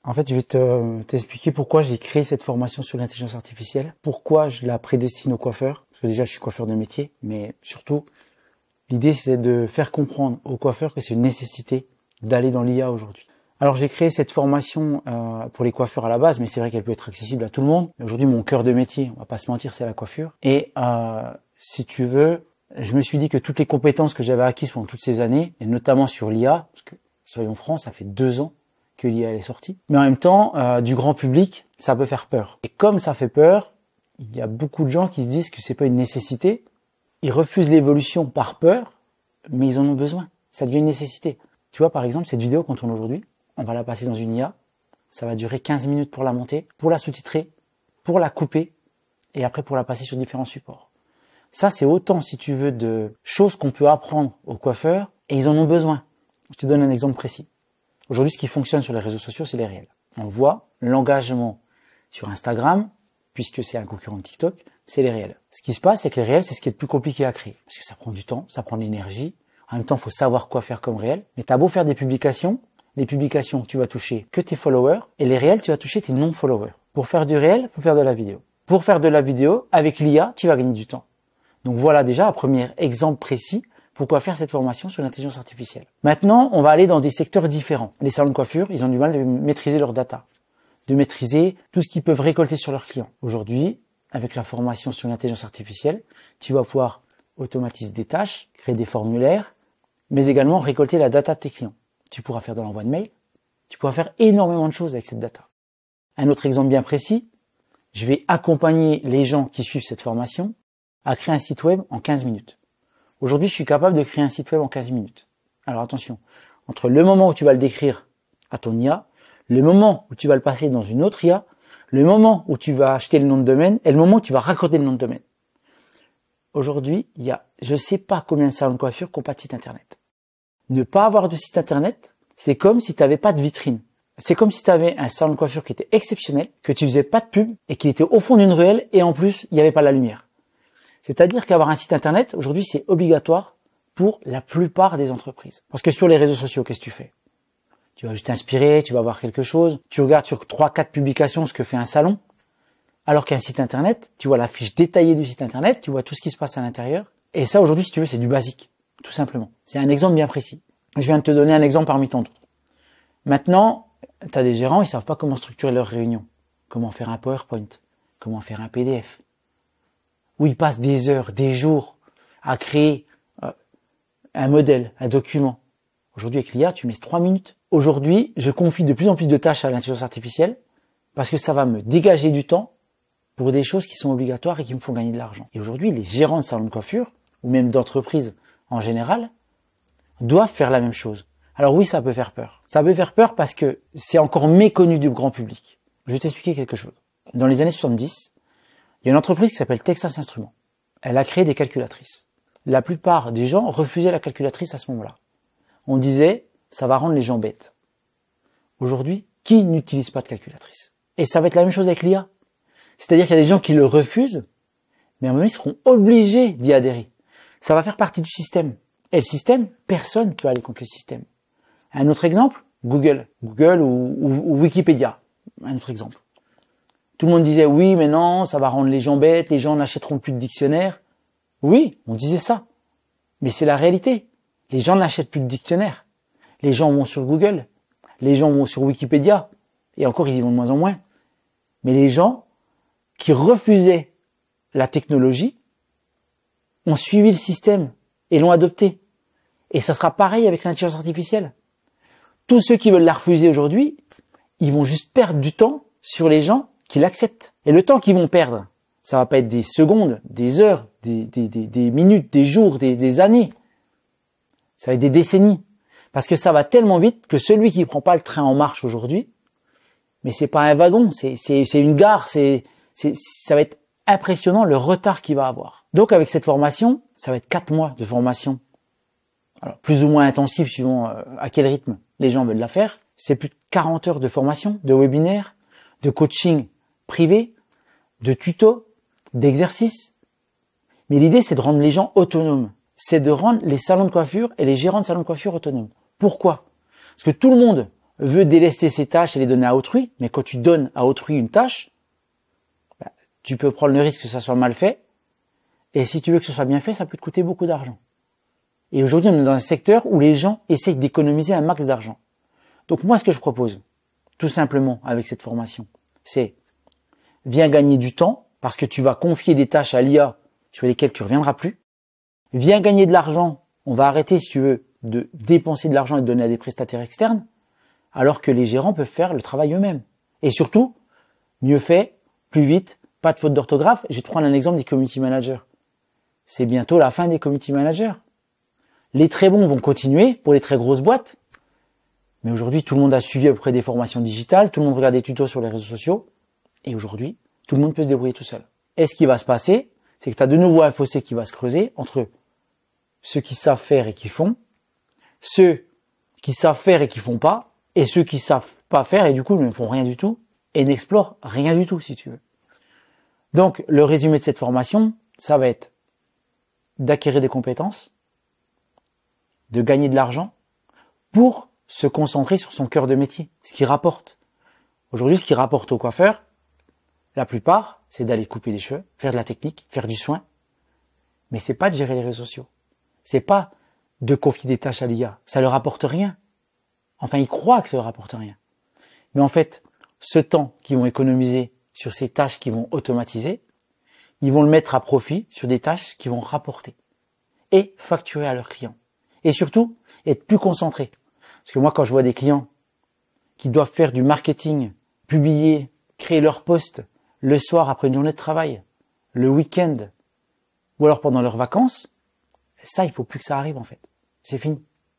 En fait, je vais t'expliquer pourquoi j'ai créé cette formation sur l'intelligence artificielle, pourquoi je la prédestine aux coiffeurs, parce que déjà je suis coiffeur de métier, mais surtout, l'idée c'est de faire comprendre aux coiffeurs que c'est une nécessité d'aller dans l'IA aujourd'hui. Alors j'ai créé cette formation pour les coiffeurs à la base, mais c'est vrai qu'elle peut être accessible à tout le monde. Aujourd'hui, mon cœur de métier, on va pas se mentir, c'est la coiffure. Et si tu veux, je me suis dit que toutes les compétences que j'avais acquises pendant toutes ces années, et notamment sur l'IA, parce que soyons francs, ça fait 2 ans que l'IA est sortie, mais en même temps, du grand public, ça peut faire peur. Et comme ça fait peur, il y a beaucoup de gens qui se disent que c'est pas une nécessité. Ils refusent l'évolution par peur, mais ils en ont besoin. Ça devient une nécessité. Tu vois, par exemple, cette vidéo qu'on tourne aujourd'hui, on va la passer dans une IA. Ça va durer 15 minutes pour la monter, pour la sous-titrer, pour la couper, et après pour la passer sur différents supports. Ça, c'est autant, si tu veux, de choses qu'on peut apprendre aux coiffeurs, et ils en ont besoin. Je te donne un exemple précis. Aujourd'hui, ce qui fonctionne sur les réseaux sociaux, c'est les réels. On voit l'engagement sur Instagram, puisque c'est un concurrent de TikTok, c'est les réels. Ce qui se passe, c'est que les réels, c'est ce qui est le plus compliqué à créer. Parce que ça prend du temps, ça prend de l'énergie. En même temps, il faut savoir quoi faire comme réel. Mais t'as beau faire des publications, les publications, tu vas toucher que tes followers, et les réels, tu vas toucher tes non-followers. Pour faire du réel, faut faire de la vidéo. Pour faire de la vidéo, avec l'IA, tu vas gagner du temps. Donc voilà déjà un premier exemple précis pourquoi faire cette formation sur l'intelligence artificielle. Maintenant, on va aller dans des secteurs différents. Les salons de coiffure, ils ont du mal à maîtriser leur data, de maîtriser tout ce qu'ils peuvent récolter sur leurs clients. Aujourd'hui, avec la formation sur l'intelligence artificielle, tu vas pouvoir automatiser des tâches, créer des formulaires, mais également récolter la data de tes clients. Tu pourras faire de l'envoi de mail, tu pourras faire énormément de choses avec cette data. Un autre exemple bien précis, je vais accompagner les gens qui suivent cette formation à créer un site web en 15 minutes. Aujourd'hui, je suis capable de créer un site web en 15 minutes. Alors attention, entre le moment où tu vas le décrire à ton IA, le moment où tu vas le passer dans une autre IA, le moment où tu vas acheter le nom de domaine et le moment où tu vas raccorder le nom de domaine. Aujourd'hui, il y a je sais pas combien de salons de coiffure qui n'ont pas de site internet. Ne pas avoir de site internet, c'est comme si tu n'avais pas de vitrine. C'est comme si tu avais un salon de coiffure qui était exceptionnel, que tu faisais pas de pub et qui était au fond d'une ruelle et en plus, il n'y avait pas la lumière. C'est-à-dire qu'avoir un site internet, aujourd'hui, c'est obligatoire pour la plupart des entreprises. Parce que sur les réseaux sociaux, qu'est-ce que tu fais? Tu vas juste t'inspirer, tu vas voir quelque chose, tu regardes sur 3-4 publications ce que fait un salon, alors qu'un site internet, tu vois la fiche détaillée du site internet, tu vois tout ce qui se passe à l'intérieur. Et ça, aujourd'hui, si tu veux, c'est du basique, tout simplement. C'est un exemple bien précis. Je viens de te donner un exemple parmi tant d'autres. Maintenant, tu as des gérants, ils savent pas comment structurer leurs réunions, comment faire un PowerPoint, comment faire un PDF, où ils passent des heures, des jours à créer un modèle, un document. Aujourd'hui, avec l'IA, tu mets 3 minutes. Aujourd'hui, je confie de plus en plus de tâches à l'intelligence artificielle parce que ça va me dégager du temps pour des choses qui sont obligatoires et qui me font gagner de l'argent. Et aujourd'hui, les gérants de salons de coiffure, ou même d'entreprises en général, doivent faire la même chose. Alors oui, ça peut faire peur. Ça peut faire peur parce que c'est encore méconnu du grand public. Je vais t'expliquer quelque chose. Dans les années 70, il y a une entreprise qui s'appelle Texas Instruments. Elle a créé des calculatrices. La plupart des gens refusaient la calculatrice à ce moment-là. On disait, ça va rendre les gens bêtes. Aujourd'hui, qui n'utilise pas de calculatrice? Et ça va être la même chose avec l'IA. C'est-à-dire qu'il y a des gens qui le refusent, mais à un moment, ils seront obligés d'y adhérer. Ça va faire partie du système. Et le système, personne ne peut aller contre le système. Un autre exemple, Google ou Wikipédia. Un autre exemple. Tout le monde disait, oui, mais non, ça va rendre les gens bêtes, les gens n'achèteront plus de dictionnaire. Oui, on disait ça. Mais c'est la réalité. Les gens n'achètent plus de dictionnaire. Les gens vont sur Google. Les gens vont sur Wikipédia. Et encore, ils y vont de moins en moins. Mais les gens qui refusaient la technologie ont suivi le système et l'ont adopté. Et ça sera pareil avec l'intelligence artificielle. Tous ceux qui veulent la refuser aujourd'hui, ils vont juste perdre du temps sur les gens qui l'acceptent. Et le temps qu'ils vont perdre, ça va pas être des secondes, des heures, des minutes, des jours, des années. Ça va être des décennies. Parce que ça va tellement vite que celui qui prend pas le train en marche aujourd'hui, mais c'est pas un wagon, c'est une gare, ça va être impressionnant le retard qu'il va avoir. Donc avec cette formation, ça va être 4 mois de formation. Alors, plus ou moins intensif suivant à quel rythme les gens veulent la faire. C'est plus de 40 heures de formation, de webinaires, de coaching privé, de tutos, d'exercices. Mais l'idée, c'est de rendre les gens autonomes. C'est de rendre les salons de coiffure et les gérants de salons de coiffure autonomes. Pourquoi? Parce que tout le monde veut délester ses tâches et les donner à autrui, mais quand tu donnes à autrui une tâche, tu peux prendre le risque que ça soit mal fait, et si tu veux que ce soit bien fait, ça peut te coûter beaucoup d'argent. Et aujourd'hui, on est dans un secteur où les gens essayent d'économiser un max d'argent. Donc moi, ce que je propose, tout simplement avec cette formation, c'est viens gagner du temps, parce que tu vas confier des tâches à l'IA sur lesquelles tu ne reviendras plus. Viens gagner de l'argent, on va arrêter, si tu veux, de dépenser de l'argent et de donner à des prestataires externes, alors que les gérants peuvent faire le travail eux-mêmes. Et surtout, mieux fait, plus vite, pas de faute d'orthographe. Je vais te prendre un exemple des community managers. C'est bientôt la fin des community managers. Les très bons vont continuer pour les très grosses boîtes. Mais aujourd'hui, tout le monde a suivi à peu près des formations digitales, tout le monde regarde des tutos sur les réseaux sociaux. Et aujourd'hui, tout le monde peut se débrouiller tout seul. Et ce qui va se passer, c'est que tu as de nouveau un fossé qui va se creuser entre ceux qui savent faire et qui font, ceux qui savent faire et qui font pas, et ceux qui savent pas faire et du coup ne font rien du tout et n'explorent rien du tout, si tu veux. Donc, le résumé de cette formation, ça va être d'acquérir des compétences, de gagner de l'argent pour se concentrer sur son cœur de métier, ce qui rapporte. Aujourd'hui, ce qui rapporte aux coiffeurs, la plupart, c'est d'aller couper les cheveux, faire de la technique, faire du soin. Mais c'est pas de gérer les réseaux sociaux. C'est pas de confier des tâches à l'IA. Ça leur rapporte rien. Enfin, ils croient que ça leur rapporte rien. Mais en fait, ce temps qu'ils vont économiser sur ces tâches qui vont automatiser, ils vont le mettre à profit sur des tâches qui vont rapporter et facturer à leurs clients. Et surtout, être plus concentrés. Parce que moi, quand je vois des clients qui doivent faire du marketing, publier, créer leur post le soir après une journée de travail, le week-end, ou alors pendant leurs vacances, ça, il faut plus que ça arrive en fait. C'est fini.